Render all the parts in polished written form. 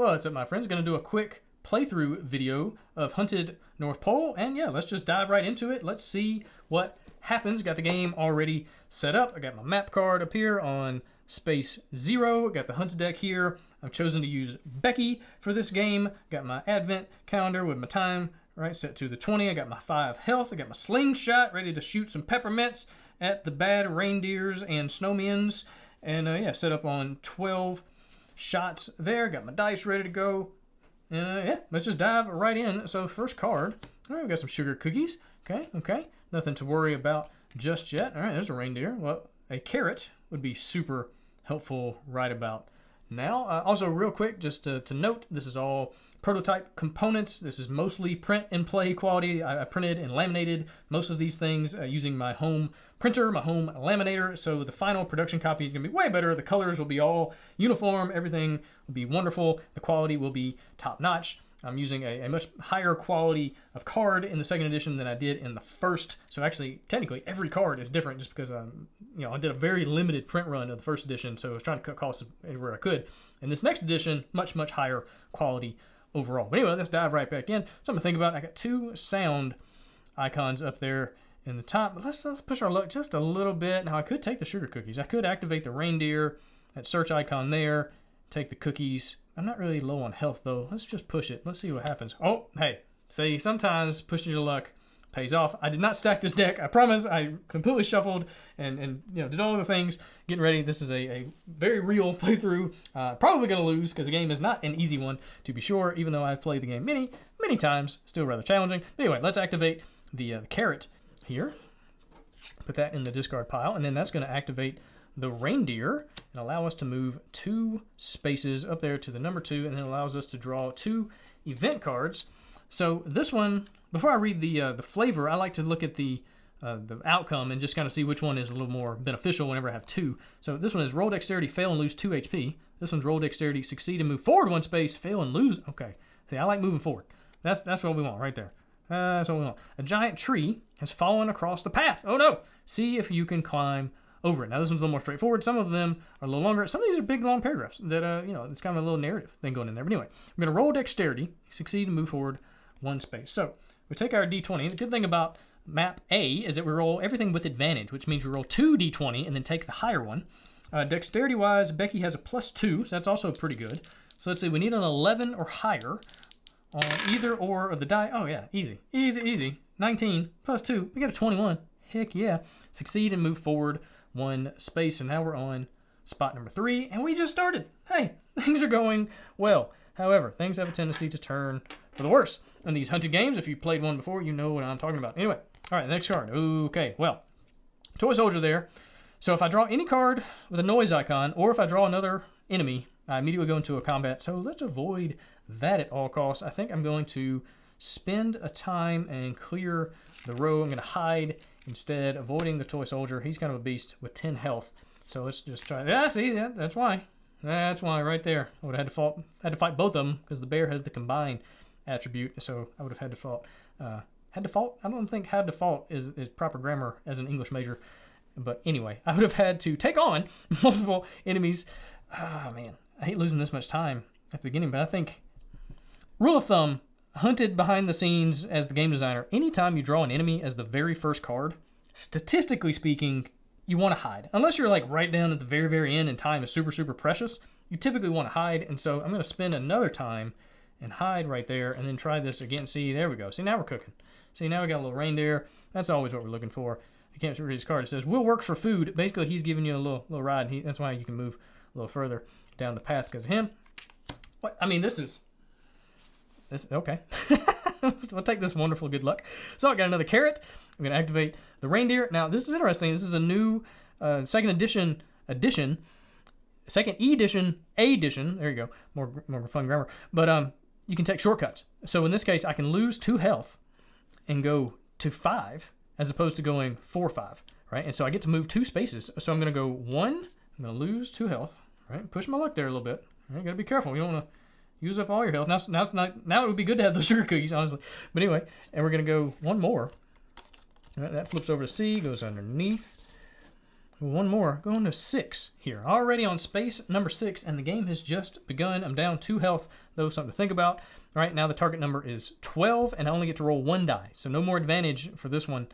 What's up, my friends? Gonna do a quick playthrough video of Hunted North Pole, and yeah, let's just dive right into it. Let's see what happens. Got the game already set up. I got my map card up here on space 0. Got the Hunted deck here. I've chosen to use Becky for this game. Got my advent calendar with my time right set to the 20. I got my 5 health. I got my slingshot ready to shoot some peppermints at the bad reindeers and snowmen. And yeah, set up on 12 shots there. Got my dice ready to go. Yeah, let's just dive right in. So first card, all right, we got some sugar cookies. Okay, nothing to worry about just yet. All right, there's a reindeer. Well, a carrot would be super helpful right about now. Also, real quick, just to note, this is all prototype components. This is mostly print and play quality. I printed and laminated most of these things using my home printer, my home laminator. So the final production copy is going to be way better. The colors will be all uniform. Everything will be wonderful. The quality will be top notch. I'm using a much higher quality of card in the second edition than I did in the first. So actually, technically, every card is different just because I did a very limited print run of the first edition. So I was trying to cut costs everywhere I could. In this next edition, much higher quality overall. But anyway, let's dive right back in. Something to think about. I got 2 sound icons up there in the top, but let's push our luck just a little bit. Now I could take the sugar cookies. I could activate the reindeer, that search icon there, take the cookies. I'm not really low on health though. Let's just push it. Let's see what happens. Oh, hey, see, sometimes pushing your luck pays off. I did not stack this deck. I promise. I completely shuffled and did all the things getting ready. This is a very real playthrough. Probably going to lose because the game is not an easy one to be sure, even though I've played the game many times. Still rather challenging. But anyway, let's activate the carrot here. Put that in the discard pile, and then that's going to activate the reindeer and allow us to move 2 spaces up there to the number 2, and then allows us to draw 2 event cards. So this one, before I read the flavor, I like to look at the outcome and just kind of see which one is a little more beneficial whenever I have 2. So this one is roll dexterity, fail and lose 2 HP. This one's roll dexterity, succeed and move forward 1 space, fail and lose. Okay, see, I like moving forward. That's what we want right there. That's what we want. A giant tree has fallen across the path. Oh no! See if you can climb over it. Now this one's a little more straightforward. Some of them are a little longer. Some of these are big, long paragraphs that it's kind of a little narrative thing going in there. But anyway, we're gonna roll dexterity, succeed and move forward 1 space. So we take our d20. The good thing about map A is that we roll everything with advantage, which means we roll 2 d20 and then take the higher one. Dexterity wise, Becky has a +2, so that's also pretty good. So let's see, we need an 11 or higher on either or of the die. Oh yeah, easy. 19 +2, we got a 21. Heck yeah. Succeed and move forward 1 space, and now we're on spot number 3, and we just started. Hey, things are going well. However, things have a tendency to turn for the worse in these hunted games. If you played one before, you know what I'm talking about. Anyway, all right, next card. Okay, well, toy soldier there. So if I draw any card with a noise icon, or if I draw another enemy, I immediately go into a combat. So let's avoid that at all costs. I think I'm going to spend a time and clear the row. I'm going to hide instead, avoiding the toy soldier. He's kind of a beast with 10 health. So let's just try. Yeah, see, that's why. That's why right there. I would have had to fight both of them because the bear has the combined attribute. So I would have had to fault. I don't think had to fault is proper grammar as an English major. But anyway, I would have had to take on multiple enemies. Ah, man, I hate losing this much time at the beginning, but I think rule of thumb, hunted behind the scenes as the game designer, anytime you draw an enemy as the very first card, statistically speaking, you want to hide. Unless you're like right down at the very end and time is super precious, you typically want to hide. And so I'm going to spend another time and hide right there and then try this again. See, there we go. See, now we're cooking. See, now we got a little reindeer. That's always what we're looking for. I can't read his card. It says, will work for food. Basically, he's giving you a little ride. That's why you can move a little further down the path because of him. What? I mean, this okay. We'll take this wonderful good luck. So I got another carrot. I'm going to activate the reindeer. Now, this is interesting. This is a new second edition, second edition, there you go. More fun grammar. But you can take shortcuts. So in this case, I can lose 2 health and go to 5 as opposed to going 4-5, right? And so I get to move 2 spaces. So I'm going to go 1. I'm going to lose 2 health, right? Push my luck there a little bit. Right? Got to be careful. You don't want to use up all your health. Now it would be good to have those sugar cookies, honestly. But anyway, and we're going to go 1 more. Right, that flips over to C, goes underneath. One more, going to 6 here. Already on space number 6, and the game has just begun. I'm down 2 health, though, something to think about. All right, now the target number is 12, and I only get to roll 1 die, so no more advantage for this one.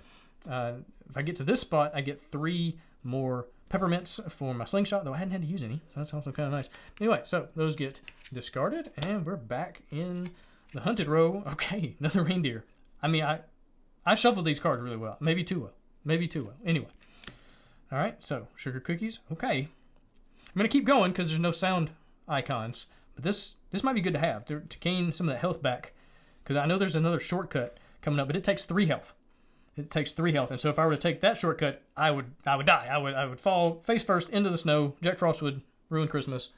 If I get to this spot, I get 3 more peppermints for my slingshot, though I hadn't had to use any, so that's also kind of nice. Anyway, so those get discarded, and we're back in the hunted row. Okay, another reindeer. I mean, I shuffled these cards really well. Maybe too well. Maybe too well. Anyway. All right, so sugar cookies. Okay. I'm going to keep going because there's no sound icons. But this might be good to have to gain some of that health back. Because I know there's another shortcut coming up, but it takes 3 health. It takes 3 health. And so if I were to take that shortcut, I would die. I would fall face first into the snow. Jack Frost would ruin Christmas.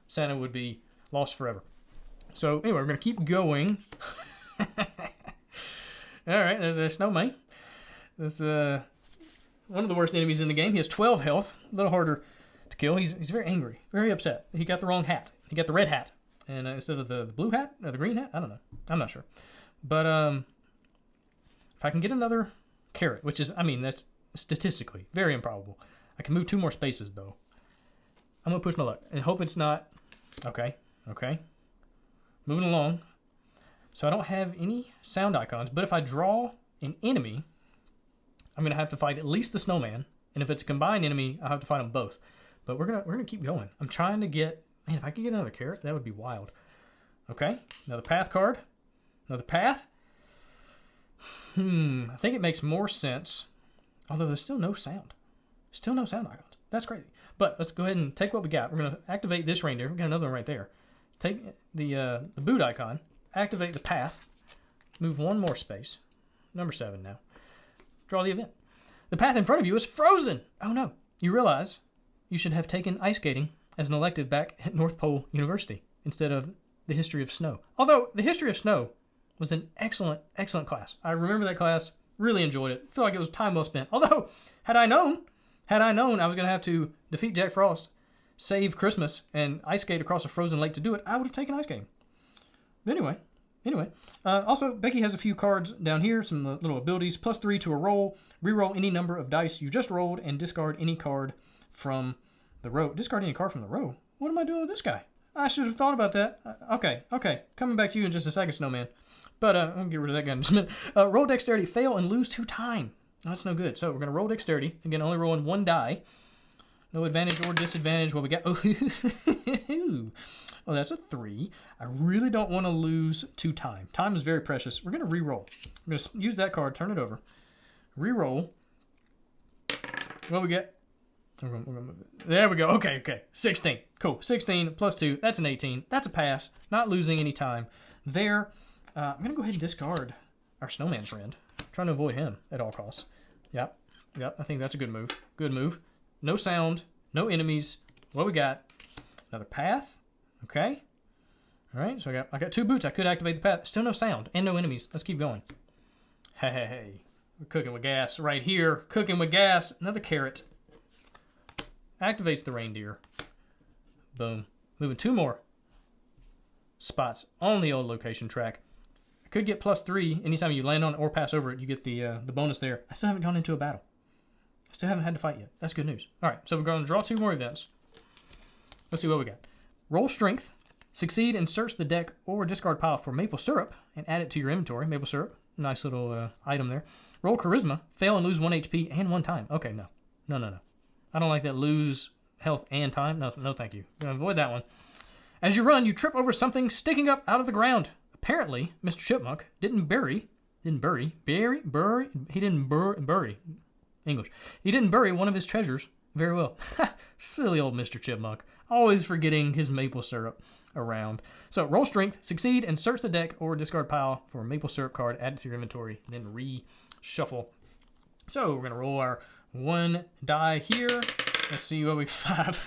Santa would be lost forever. So anyway, we're going to keep going. All right, there's a snowman. This one of the worst enemies in the game. He has 12 health, a little harder to kill. He's very angry, very upset. He got the wrong hat. He got the red hat, and instead of the blue hat or the green hat, I don't know. I'm not sure. But if I can get another carrot, which is, I mean, that's statistically very improbable. I can move 2 more spaces though. I'm gonna push my luck and hope it's not. Okay. Moving along. So I don't have any sound icons, but if I draw an enemy, I'm gonna have to fight at least the snowman, and if it's a combined enemy, I'll have to fight them both. But we're gonna keep going. I'm trying to get, man, if I could get another carrot, that would be wild. Okay, another path card, another path. I think it makes more sense, although there's still no sound. Still no sound icons. That's crazy. But let's go ahead and take what we got. We're gonna activate this reindeer. We got another one right there. Take the boot icon, activate the path, move 1 more space. Number 7 now. Draw the event. The path in front of you is frozen. Oh no. You realize you should have taken ice skating as an elective back at North Pole University instead of the history of snow. Although the history of snow was an excellent class. I remember that class, really enjoyed it. Feel like it was time well spent. Although, had I known I was going to have to defeat Jack Frost, save Christmas, and ice skate across a frozen lake to do it, I would have taken ice skating. But anyway, also, Becky has a few cards down here, some little abilities. +3 to a roll. Reroll any number of dice you just rolled and discard any card from the row. Discard any card from the row? What am I doing with this guy? I should have thought about that. Okay. Coming back to you in just a second, Snowman. But I'll get rid of that guy in just a minute. Roll dexterity, fail, and lose 2 time. Oh, that's no good. So we're going to roll dexterity. Again, only rolling 1 die. No advantage or disadvantage. What we got? Oh, that's a 3. I really don't want to lose 2 time. Time is very precious. We're going to re-roll. I'm going to use that card, turn it over. Re-roll. What we get? We're gonna move it. There we go. Okay. 16. Cool. 16 plus 2. That's an 18. That's a pass. Not losing any time there. I'm going to go ahead and discard our snowman friend. Trying to avoid him at all costs. Yep. I think that's a good move. Good move. No sound. No enemies. What we got? Another path. Okay. All right. So I got 2 boots. I could activate the path. Still no sound and no enemies. Let's keep going. Hey. We're cooking with gas right here. Cooking with gas. Another carrot. Activates the reindeer. Boom. Moving 2 more spots on the old location track. I could get +3 anytime you land on it or pass over it. You get the bonus there. I still haven't gone into a battle. I still haven't had to fight yet. That's good news. All right, so we're going to draw 2 more events. Let's see what we got. Roll strength. Succeed and search the deck or discard pile for maple syrup and add it to your inventory. Maple syrup. Nice little item there. Roll charisma. Fail and lose 1 HP and 1 time. Okay, no. I don't like that lose health and time. No, thank you. I'm going to avoid that one. As you run, you trip over something sticking up out of the ground. Apparently, Mr. Chipmunk didn't bury English. He didn't bury one of his treasures very well. Silly old Mr. Chipmunk. Always forgetting his maple syrup around. So roll strength, succeed, and search the deck or discard pile for a maple syrup card, add it to your inventory, and then reshuffle. So we're going to roll our 1 die here. Let's see what we 5.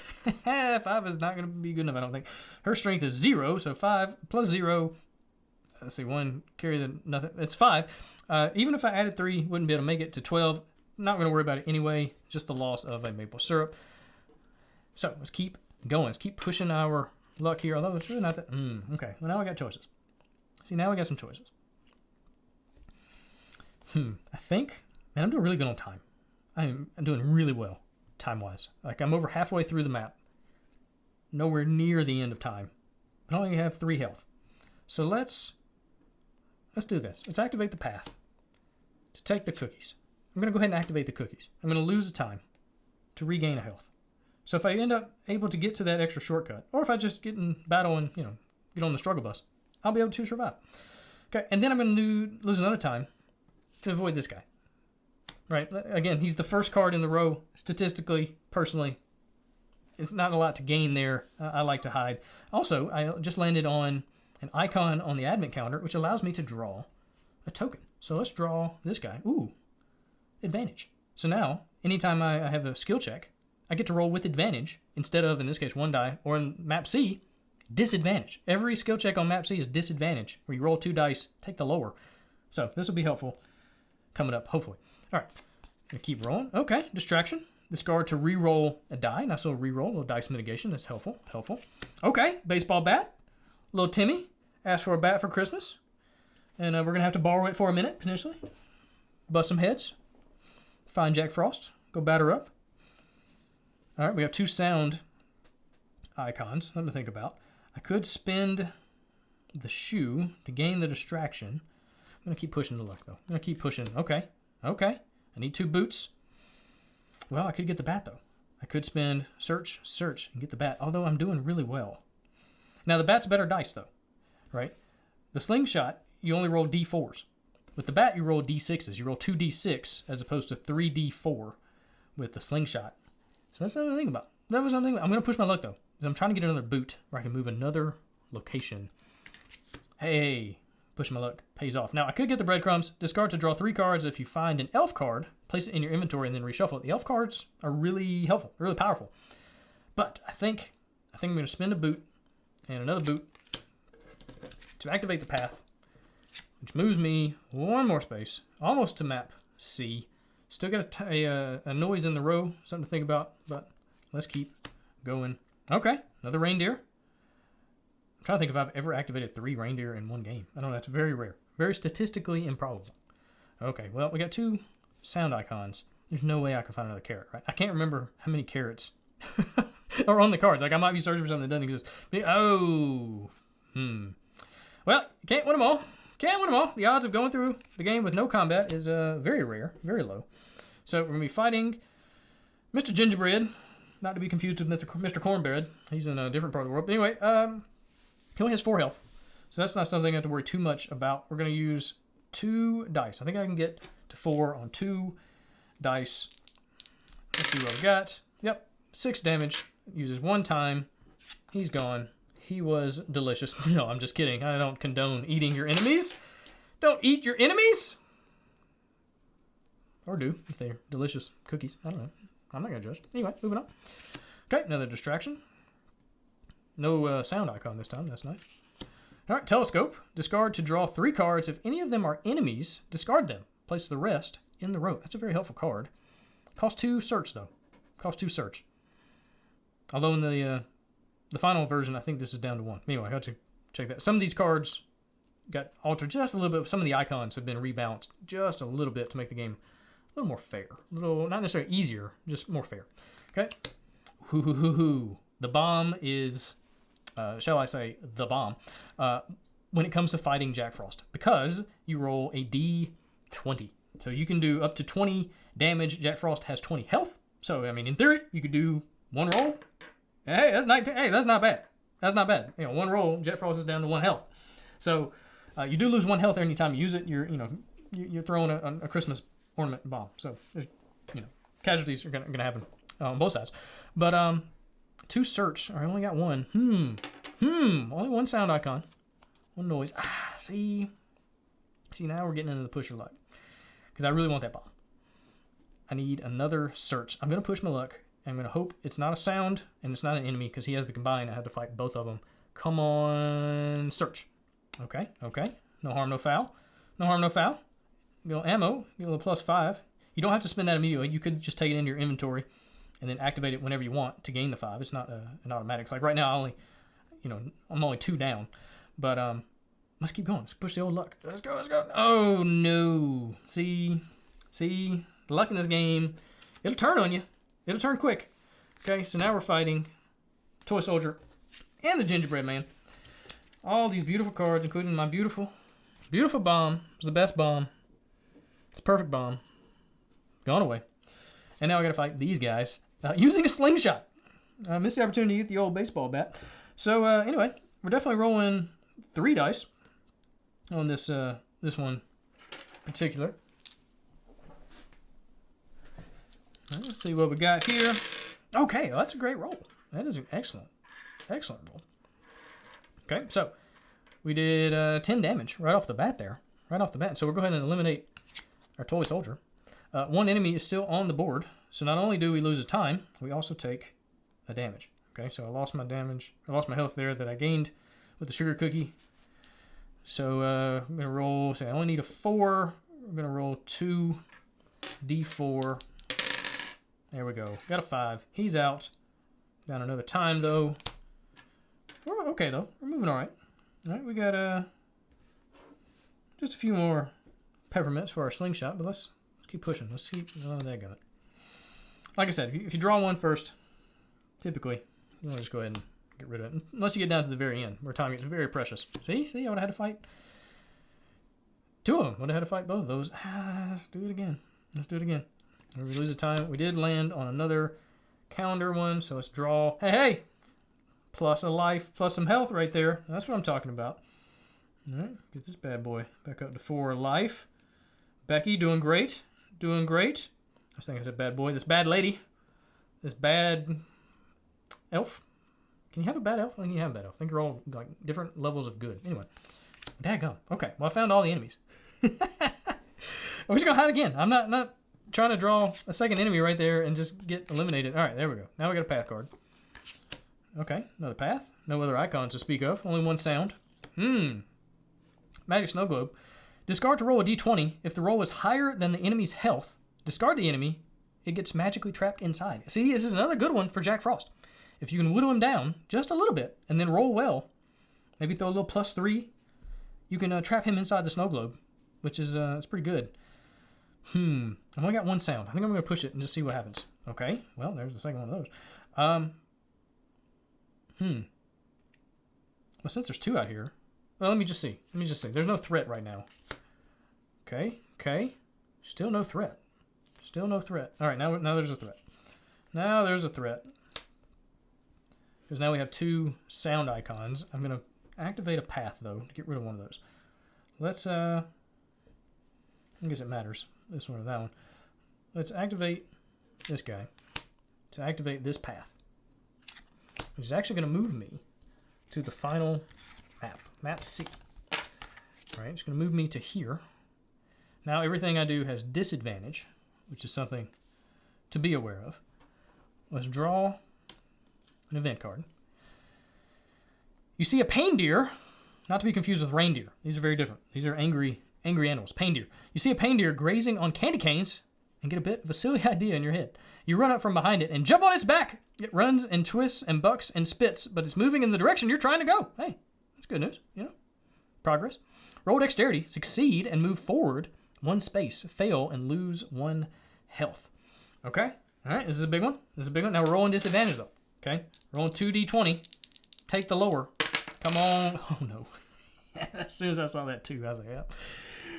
5 is not going to be good enough, I don't think. Her strength is 0, so 5 plus 0. Let's see, 1 carry the nothing. It's 5. Even if I added 3, wouldn't be able to make it to 12. Not going to worry about it anyway. Just the loss of a maple syrup. So let's keep going. Let's keep pushing our luck here. Although it's really not that. Okay. Well, now I got choices. See, now I got some choices. I think, man, I'm doing really good on time. I'm doing really well. time-wise. Like, I'm over halfway through the map. Nowhere near the end of time. But I only have 3 health. So let's do this. Let's activate the path to take the cookies. I'm going to go ahead and activate the cookies. I'm going to lose the time to regain a health. So if I end up able to get to that extra shortcut, or if I just get in battle and, get on the struggle bus, I'll be able to survive. Okay, and then I'm going to lose another time to avoid this guy. Right? Again, he's the first card in the row. Statistically, personally, it's not a lot to gain there. I like to hide. Also, I just landed on an icon on the advent calendar, which allows me to draw a token. So let's draw this guy. Ooh, advantage. So now, anytime I have a skill check, I get to roll with advantage instead of, in this case, 1 die, or in map C, disadvantage. Every skill check on map C is disadvantage, where you roll 2 dice, take the lower. So this will be helpful coming up, hopefully. All right, gonna keep rolling. Okay, distraction. Discard to re-roll a die. Nice little re-roll, little dice mitigation. That's helpful. Okay, baseball bat. Little Timmy asked for a bat for Christmas. And we're going to have to borrow it for a minute, potentially. Bust some heads. Find Jack Frost. Go batter up. All right, we have 2 sound icons. Something to think about. I could spend the shoe to gain the distraction. I'm going to keep pushing the luck, though. I'm going to keep pushing. Okay. I need 2 boots. Well, I could get the bat, though. I could spend search, and get the bat, although I'm doing really well. Now, the bat's better dice, though, right? The slingshot, you only roll d4s. With the bat, you roll d6s. You roll 2d6 as opposed to 3d4 with the slingshot. So that's something to think about. I'm going to push my luck, though, because I'm trying to get another boot where I can move another location. Hey, pushing my luck pays off. Now, I could get the breadcrumbs. Discard to draw 3 cards. If you find an elf card, place it in your inventory and then reshuffle it. The elf cards are really helpful, really powerful. But I think I'm going to spend a boot and another boot to activate the path, which moves me 1 more space, almost to map C. Still got a noise in the row, something to think about, but let's keep going. Okay, another reindeer. I'm trying to think if I've ever activated 3 reindeer in one game. I don't know, that's very rare. Very statistically improbable. Okay, well, we got 2 sound icons. There's no way I can find another carrot, right? I can't remember how many carrots are on the cards. Like, I might be searching for something that doesn't exist. Well, you can't win them all. The odds of going through the game with no combat is very rare, very low. So we're going to be fighting Mr. Gingerbread, not to be confused with Mr. Cornbread. He's in a different part of the world. But anyway, he only has 4 health, so that's not something I have to worry too much about. We're going to use 2 dice. I think I can get to 4 on 2 dice. Let's see what we got. Yep, 6 damage. Uses 1 time. He's gone. He was delicious. No, I'm just kidding. I don't condone eating your enemies. Don't eat your enemies. Or do, if they're delicious cookies. I don't know. I'm not going to judge. Anyway, moving on. Okay, another distraction. No sound icon this time. That's nice. All right, telescope. Discard to draw 3 cards. If any of them are enemies, discard them. Place the rest in the row. That's a very helpful card. Cost 2 search, though. Cost 2 search. Although in the final version, I think this is down to 1. Anyway, I have to check that. Some of these cards got altered just a little bit. Some of the icons have been rebalanced just a little bit to make the game a little more fair. A little, not necessarily easier, just more fair. Okay. The bomb is, shall I say, the bomb, when it comes to fighting Jack Frost. Because you roll a d20. So you can do up to 20 damage. Jack Frost has 20 health. So, I mean, in theory, you could do 1 roll. Hey, that's 19. Hey, that's not bad. That's not bad. 1 roll, Jack Frost is down to 1 health. So you do lose 1 health every time you use it. You're throwing a Christmas ornament bomb. So casualties are gonna happen on both sides. But 2 search. I only got 1. Only 1 sound icon. 1 noise. See, now we're getting into the pusher luck because I really want that bomb. I need another search. I'm gonna push my luck. I'm going to hope it's not a sound and it's not an enemy because he has the combine. I have to fight both of them. Come on, search. Okay. No harm, no foul. Get a little ammo. Get a little +5. You don't have to spend that immediately. You could just take it into your inventory and then activate it whenever you want to gain the 5. It's not an automatic. Like right now, I'm only 2 down. But let's keep going. Let's push the old luck. Let's go. Oh, no. See? The luck in this game, it'll turn on you. It'll turn quick. Okay, so now we're fighting Toy Soldier and the Gingerbread Man. All these beautiful cards, including my beautiful bomb. It's the best bomb. It's a perfect bomb. Gone away. And now I gotta fight these guys using a slingshot. I missed the opportunity to get the old baseball bat. So anyway, we're definitely rolling 3 dice on this this one in particular. All right, let's see what we got here. Okay, well, that's a great roll. That is an excellent roll. Okay, so we did 10 damage right off the bat there. Right off the bat. So we'll go ahead and eliminate our Toy Soldier. 1 enemy is still on the board. So not only do we lose a time, we also take a damage. Okay, so I lost my damage. I lost my health there that I gained with the sugar cookie. So I'm going to roll, say I only need a 4. I'm going to roll 2d4. There we go. Got a 5. He's out. Down another time, though. We're okay, though. We're moving all right. All right, we got just a few more peppermints for our slingshot, but let's keep pushing. Let's keep... Oh, that got it. Like I said, if you draw one first, typically, you want to just go ahead and get rid of it. Unless you get down to the very end, where time gets very precious. See? I would have had to fight 2 of them. Would have had to fight both of those. Let's do it again. We lose the time. We did land on another calendar one, so let's draw. Hey! Plus a life, plus some health right there. That's what I'm talking about. All right, get this bad boy back up to 4 life. Becky, doing great. I was thinking I said bad boy. This bad lady. This bad elf. Can you have a bad elf? I think you have a bad elf. I think you're all like different levels of good. Anyway. Daggum. Okay, well I found all the enemies. We're just gonna hide again. I'm not trying to draw a second enemy right there and just get eliminated. Alright, there we go. Now we got a path card. Okay, another path. No other icons to speak of. Only one sound. Magic Snow Globe. Discard to roll a d20. If the roll is higher than the enemy's health, discard the enemy. It gets magically trapped inside. See, this is another good one for Jack Frost. If you can whittle him down just a little bit and then roll well, maybe throw a little +3, you can trap him inside the snow globe, which is it's pretty good. I've only got 1 sound. I think I'm going to push it and just see what happens. Okay, well, there's the second one of those. Well, since there's 2 out here, well, let me just see. There's no threat right now. Okay. Still no threat. All right, now there's a threat. Because now we have 2 sound icons. I'm going to activate a path, though, to get rid of one of those. Let's, I guess it matters, this one or that one. Let's activate this guy to activate this path, which is actually going to move me to the final map, map C. All right, it's going to move me to here. Now everything I do has disadvantage, which is something to be aware of. Let's draw an event card. You see a pain deer, not to be confused with reindeer. These are very different. These are angry animals. Pain deer. You see a pain deer grazing on candy canes and get a bit of a silly idea in your head. You run up from behind it and jump on its back. It runs and twists and bucks and spits, but it's moving in the direction you're trying to go. Hey, that's good news, you know. Progress. Roll dexterity, succeed, and move forward 1 space. Fail and lose 1 health. Okay? All right, this is a big one. Now we're rolling disadvantage, though. Okay? Rolling 2d20. Take the lower. Come on. Oh, no. As soon as I saw that 2, I was like, yep.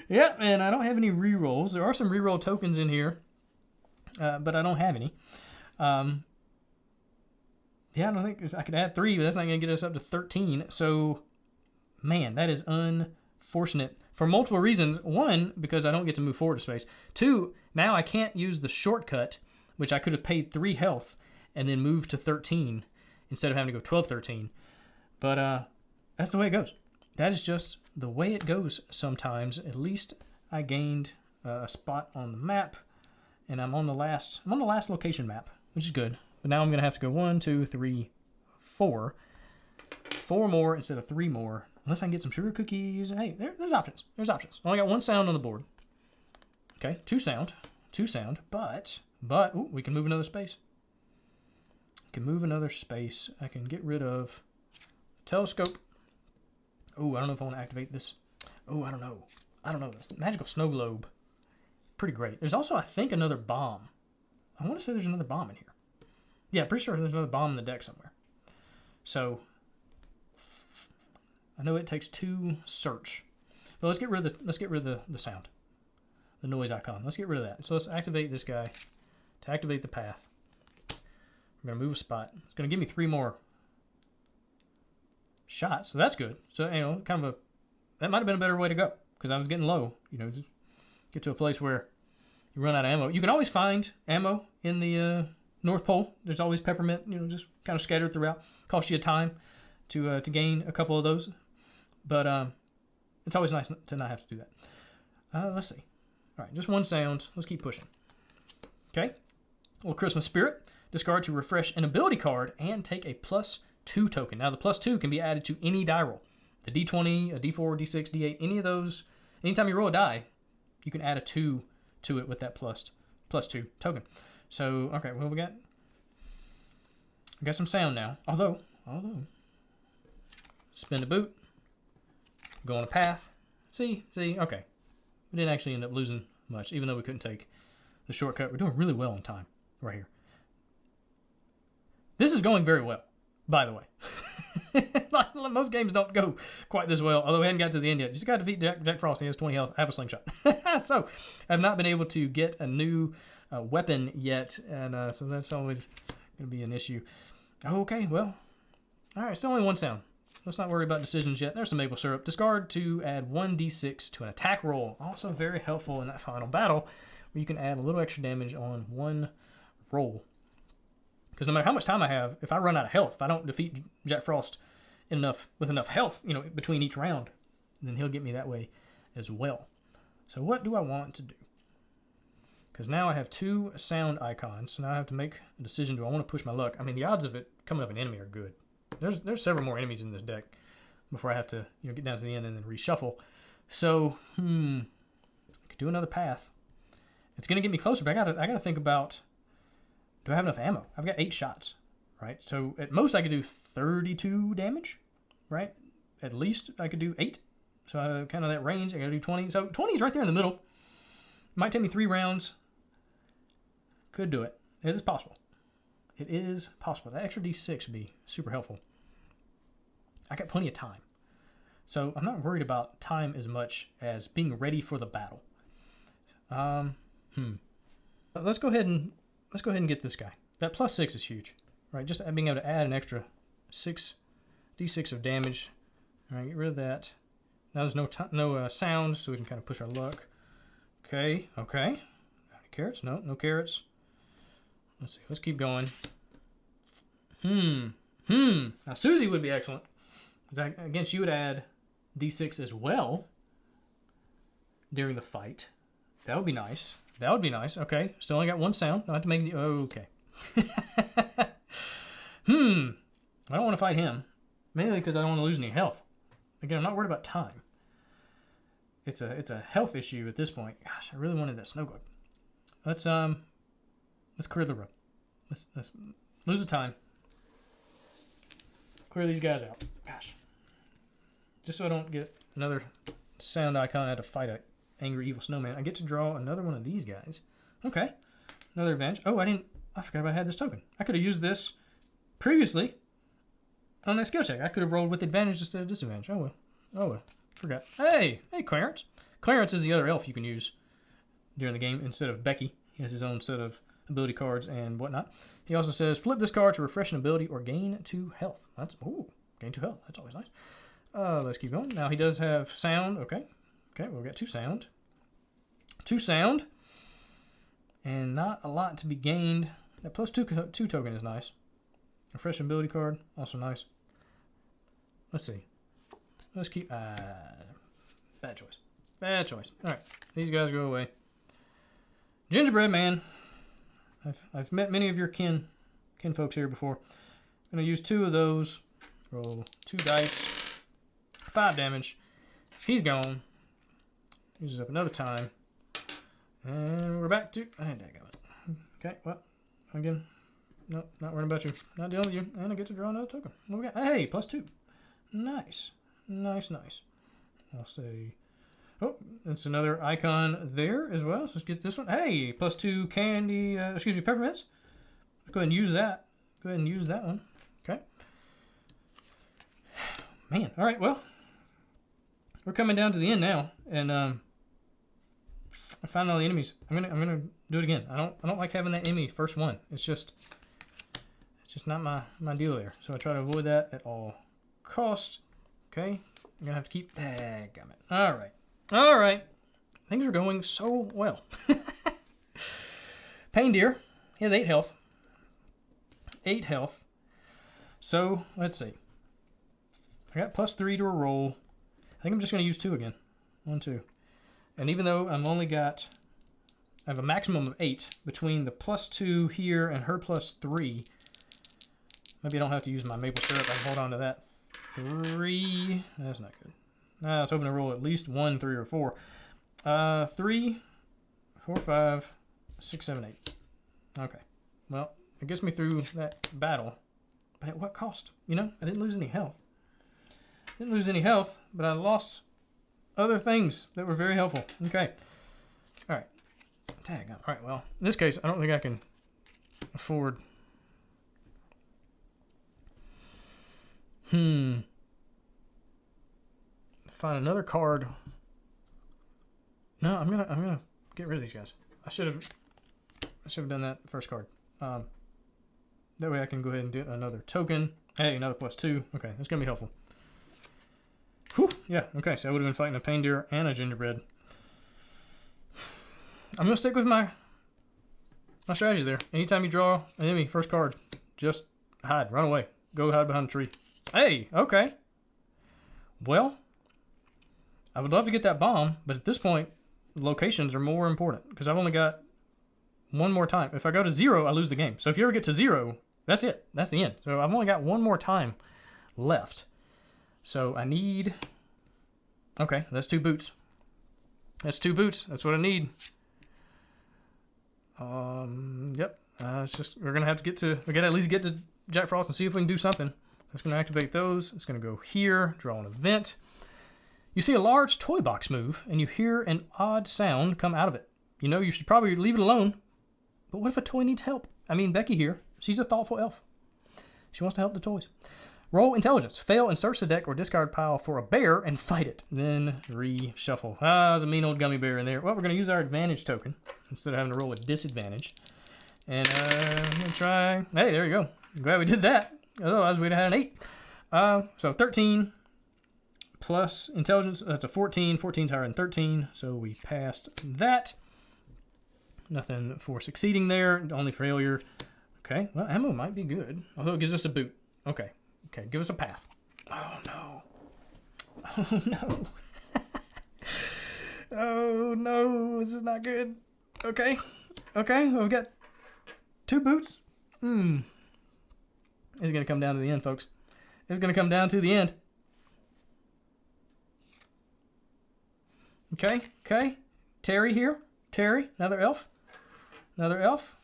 Yep, and I don't have any rerolls. There are some reroll tokens in here, but I don't have any. Yeah, I don't think I could add 3, but that's not going to get us up to 13. So, man, that is unfortunate for multiple reasons. 1, because I don't get to move forward a space. 2, now I can't use the shortcut, which I could have paid 3 health and then moved to 13 instead of having to go 12, 13. But that's the way it goes. That is just the way it goes sometimes. At least I gained a spot on the map, and I'm on the last location map, which is good. But now I'm going to have to go 1, 2, 3, 4. 4 more instead of 3 more. Unless I can get some sugar cookies. Hey, there's options. Only got 1 sound on the board. Okay, 2 sound. But ooh, we can move another space. I can get rid of telescope. Oh, I don't know if I want to activate this. Oh, I don't know. This magical snow globe. Pretty great. There's also, I think, another bomb. I want to say there's another bomb in here. Yeah, pretty sure there's another bomb in the deck somewhere. So I know it takes 2 search. But let's get rid of the sound. The noise icon. Let's get rid of that. So let's activate this guy to activate the path. I'm going to move a spot. It's going to give me 3 more shots, so that's good. So, you know, kind of that might have been a better way to go, because I was getting low. You know, just get to a place where you run out of ammo. You can always find ammo in the North Pole. There's always peppermint, you know, just kind of scattered throughout. Costs you time to gain a couple of those, but it's always nice to not have to do that. Let's see. All right, just 1 sound. Let's keep pushing. Okay. A little Christmas spirit. Discard to refresh an ability card and take a +2 token. Now the +2 can be added to any die roll. The D20, a D4, D6, D8, any of those. Anytime you roll a die, you can add a 2 to it with that +2 token. So, okay, what we got? We got some sound now. Although, spin the boot, go on a path. See, okay. We didn't actually end up losing much, even though we couldn't take the shortcut. We're doing really well on time right here. This is going very well, by the way. Most games don't go quite this well, although we hadn't got to the end yet. Just got to defeat Jack Frost. He has 20 health. I have a slingshot. So I've not been able to get a new weapon yet, and so that's always going to be an issue. Okay, well, all right, still only 1 sound. Let's not worry about decisions yet. There's some maple syrup. Discard to add 1d6 to an attack roll. Also very helpful in that final battle, where you can add a little extra damage on 1 roll. Because no matter how much time I have, if I run out of health, if I don't defeat Jack Frost with enough health, you know, between each round, then he'll get me that way as well. So what do I want to do? Because now I have 2 sound icons, so now I have to make a decision. Do I want to push my luck? I mean, the odds of it coming up an enemy are good. There's several more enemies in this deck before I have to, you know, get down to the end and then reshuffle. So, I could do another path. It's going to get me closer, but I gotta think about, do I have enough ammo? I've got 8 shots, right? So at most I could do 32 damage, right? At least I could do 8. So kind of that range. I got to do 20. So 20 is right there in the middle. Might take me 3 rounds. Could do it. It is possible. It is possible. That extra D6 would be super helpful. I got plenty of time. So I'm not worried about time as much as being ready for the battle. Let's go ahead and get this guy. That +6 is huge, right? Just being able to add an extra 6d6 of damage. All right, get rid of that. Now there's no sound, so we can kind of push our luck. Okay. Any carrots? No carrots. Let's see. Let's keep going. Now Susie would be excellent. Again, she would add d6 as well during the fight. That would be nice. Okay. Still only got 1 sound. I have to make the... Okay. I don't want to fight him. Mainly because I don't want to lose any health. Again, I'm not worried about time. It's a health issue at this point. Gosh, I really wanted that snow guard. Let's clear the road. Let's lose the time. Clear these guys out. Gosh. Just so I don't get another sound icon. I had to fight an angry evil snowman. I get to draw another one of these guys. Okay. Another advantage. Oh, I forgot I had this token. I could have used this previously on that skill check. I could have rolled with advantage instead of disadvantage. Oh well. Forgot. Hey, Clarence. Clarence is the other elf you can use during the game instead of Becky. He has his own set of ability cards and whatnot. He also says, flip this card to refresh an ability or gain 2 health. Gain 2 health. That's always nice. Let's keep going. Now he does have sound. Okay, well, we got 2 sound. 2 sound. And not a lot to be gained. That +2 token is nice. Refresh an ability card, also nice. Let's see. Let's keep... bad choice. Alright, these guys go away. Gingerbread man. I've met many of your kin folks here before. I'm going to use 2 of those. Roll 2 dice. 5 damage. He's gone. Uses up another time. And we're back to... Okay, well, again, nope, not worrying about you. Not dealing with you. And I get to draw another token. What we got? Hey, +2. Nice. I'll say... Oh, that's another icon there as well. So let's get this one. Hey, +2 candy, peppermints. Let's go ahead and use that. go ahead and use that one. Okay. Man, all right, well, we're coming down to the end now, and I found all the enemies. I'm gonna do it again. I don't like having that enemy first one. It's just not my deal there. So I try to avoid that at all costs. Okay, I'm gonna have to keep. Daggum it. All right. Things are going so well. Pain Deer, he has 8 health. 8 health. So let's see. I got +3 to a roll. I think I'm just going to use 2 again. 1, 2. And even though I have a maximum of 8 between the +2 here and her +3. Maybe I don't have to use my maple syrup. I can hold on to that. 3. That's not good. I was hoping to roll at least 1, 3, or 4. 3, 4, 5, 6, 7, 8. Okay. Well, it gets me through that battle. But at what cost? You know, I didn't lose any health. Didn't lose any health, but I lost other things that were very helpful. Okay. All right. Tag. All right. Well, in this case, I don't think I can afford. Find another card. No, I'm gonna get rid of these guys. I should have done that first card. That way I can go ahead and do another token. Hey, another +2. Okay, that's gonna be helpful. Whew, yeah, okay, so I would have been fighting a Pain Deer and a Gingerbread. I'm going to stick with my strategy there. Anytime you draw an enemy, first card, just hide, run away. Go hide behind a tree. Hey, okay. Well, I would love to get that bomb, but at this point, locations are more important because I've only got one more time. If I go to 0, I lose the game. So if you ever get to 0, that's it. That's the end. So I've only got one more time left. So I need, okay, that's 2 boots. That's 2 boots. That's what I need. Yep. It's just, we're going to have to we got to at least get to Jack Frost and see if we can do something. That's going to activate those. It's going to go here, draw an event. You see a large toy box move, and you hear an odd sound come out of it. You know, you should probably leave it alone. But what if a toy needs help? I mean, Becky here, she's a thoughtful elf. She wants to help the toys. Roll intelligence. Fail and search the deck or discard pile for a bear and fight it. Then reshuffle. There's a mean old gummy bear in there. Well, we're going to use our advantage token instead of having to roll a disadvantage. And I'm going to try. Hey, there you go. Glad we did that. Otherwise, we'd have had an 8. So 13 plus intelligence. That's a 14. 14's higher than 13. So we passed that. Nothing for succeeding there. Only failure. Okay. Well, ammo might be good. Although it gives us a boot. Okay. Okay, give us a path. Oh, no. Oh, no. Oh, no. This is not good. Okay. Okay, well, we've got 2 boots. It's going to come down to the end, folks. It's going to come down to the end. Okay, okay. Terry here. Terry, another elf. Another elf.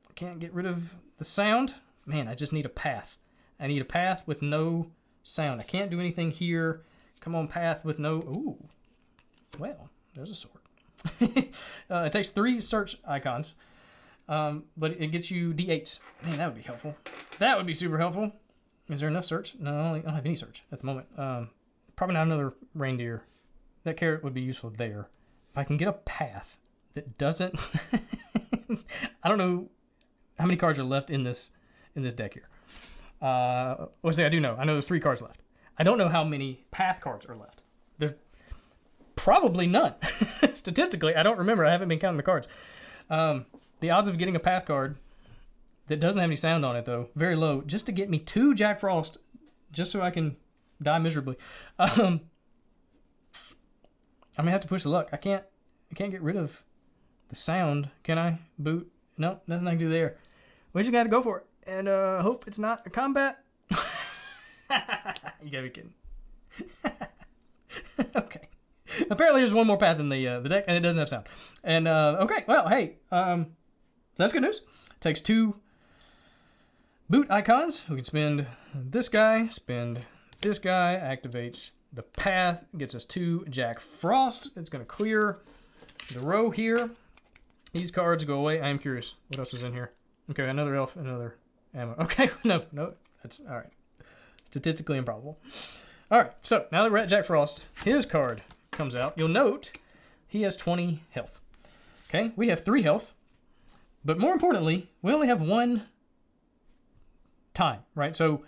I can't get rid of the sound. Man, I just need a path. I need a path with no sound. I can't do anything here. Come on, path with no... Ooh. Well, there's a sword. It takes 3 search icons, but it gets you D8s. Man, that would be helpful. That would be super helpful. Is there enough search? No, I don't have any search at the moment. Probably not another reindeer. That carrot would be useful there. If I can get a path that doesn't... I don't know how many cards are left in this deck here. I do know. I know there's 3 cards left. I don't know how many path cards are left. There's probably none. Statistically, I don't remember. I haven't been counting the cards. The odds of getting a path card that doesn't have any sound on it, though, very low. Just to get me 2 Jack Frost, just so I can die miserably. I may have to push the luck. I can't get rid of the sound. Can I? Boot? No, nothing I can do there. We just got to go for it. And hope it's not a combat. You gotta be kidding. Okay. Apparently there's one more path in the deck, and it doesn't have sound. And, okay, well, hey, that's good news. Takes 2 boot icons. We can spend this guy, activates the path, gets us 2 Jack Frost. It's going to clear the row here. These cards go away. I am curious what else is in here. Okay, another elf, another ammo. Okay, no, that's all right. Statistically improbable. All right, so now that we're at Jack Frost, his card comes out. You'll note he has 20 health. Okay, we have 3 health, but more importantly, we only have 1 time, right? So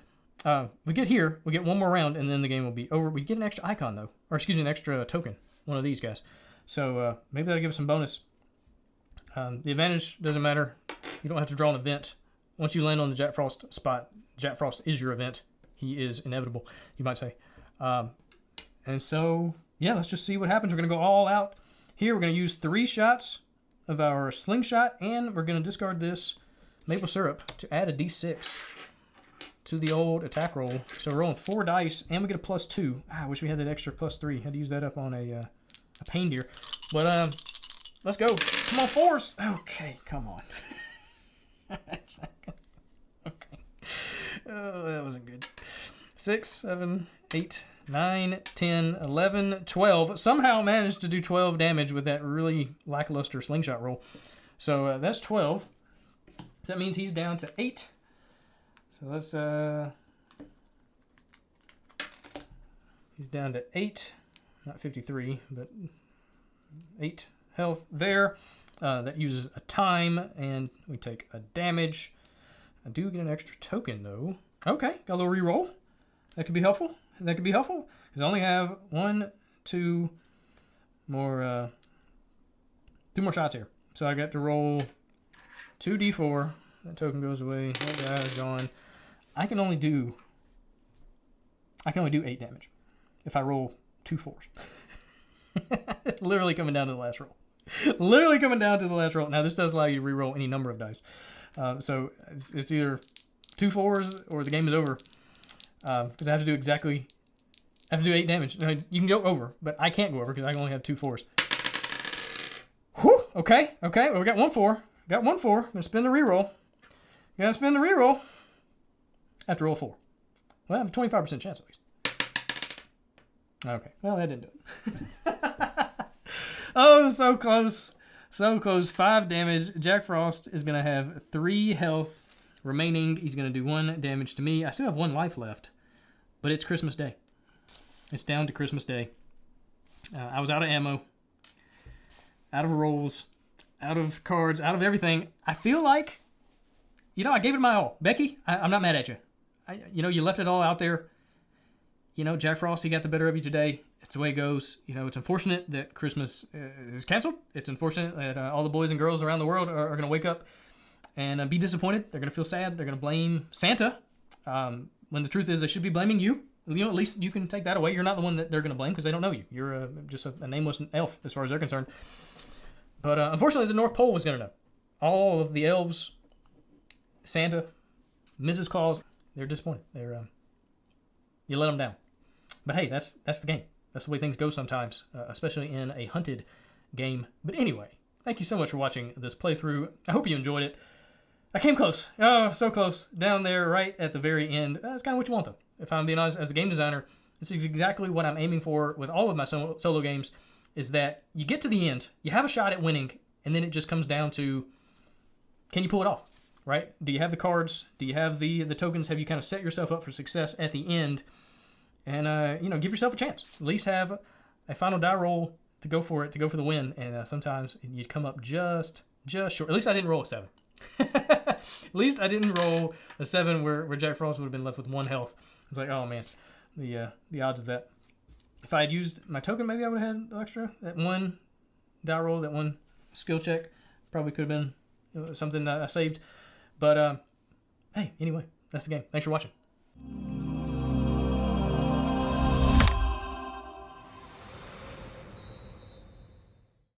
we get here, we get 1 more round, and then the game will be over. We get an extra icon though, or excuse me, an extra token, one of these guys. So maybe that'll give us some bonus. The advantage doesn't matter. You don't have to draw an event. Once you land on the Jack Frost spot, Jack Frost is your event. He is inevitable, you might say. And so, yeah, let's just see what happens. We're going to go all out here. We're going to use 3 shots of our slingshot, and we're going to discard this maple syrup to add a d6 to the old attack roll. So we're rolling 4 dice, and we get a +2. I wish we had that extra +3. Had to use that up on a pain deer. But let's go. Come on, 4s. Okay, come on. Okay. Oh, that wasn't good. 6, 7, 8, 9, 10, 11, 12. Somehow managed to do 12 damage with that really lackluster slingshot roll. So that's 12. So that means he's down to 8. So let's he's down to 8, not 53, but 8 health there. That uses a time, and we take a damage. I do get an extra token though. Okay, got a little reroll. That could be helpful. That could be helpful because I only have 1, 2 more, 2 more shots here. So I got to roll 2d4. That token goes away. That guy's gone. I can only do 8 damage if I roll 2 4s. Literally coming down to the last roll. Literally coming down to the last roll. Now this does allow you to reroll any number of dice. So it's either 2 4s or the game is over. Because I have to do 8 damage. Now, you can go over, but I can't go over because I only have 2 4s. Whew, okay. Well, we got 1 4. Got 1 4. I'm gonna spin the reroll. Gotta spin the reroll. I have to roll 4. Well, I have a 25% chance at least. Okay. Well, that didn't do it. Oh, so close. So close. 5 damage. Jack Frost is going to have 3 health remaining. He's going to do 1 damage to me. I still have 1 life left, but it's Christmas Day. It's down to Christmas Day. I was out of ammo, out of rolls, out of cards, out of everything. I feel like, I gave it my all. Becky, I'm not mad at you. You left it all out there. Jack Frost, he got the better of you today. It's the way it goes. It's unfortunate that Christmas is canceled. It's unfortunate that all the boys and girls around the world are going to wake up and be disappointed. They're going to feel sad. They're going to blame Santa when the truth is they should be blaming you. At least you can take that away. You're not the one that they're going to blame because they don't know you. You're just a nameless elf as far as they're concerned. But unfortunately, the North Pole was going to know. All of the elves, Santa, Mrs. Claus, they're disappointed. You let them down. But hey, that's the game. That's the way things go sometimes, especially in a hunted game. But anyway, thank you so much for watching this playthrough. I hope you enjoyed it. I came close. Oh, so close. Down there right at the very end. That's kind of what you want, though. If I'm being honest, as the game designer, this is exactly what I'm aiming for with all of my solo games, is that you get to the end, you have a shot at winning, and then it just comes down to, can you pull it off, right? Do you have the cards? Do you have the tokens? Have you kind of set yourself up for success at the end? And, give yourself a chance. At least have a final die roll to go for the win. And sometimes you'd come up just short. At least I didn't roll a 7. At least I didn't roll a 7 where Jack Frost would have been left with 1 health. It's like, oh man, the odds of that. If I had used my token, maybe I would have had extra. That 1 die roll, that 1 skill check, probably could have been something that I saved. But hey, anyway, that's the game. Thanks for watching.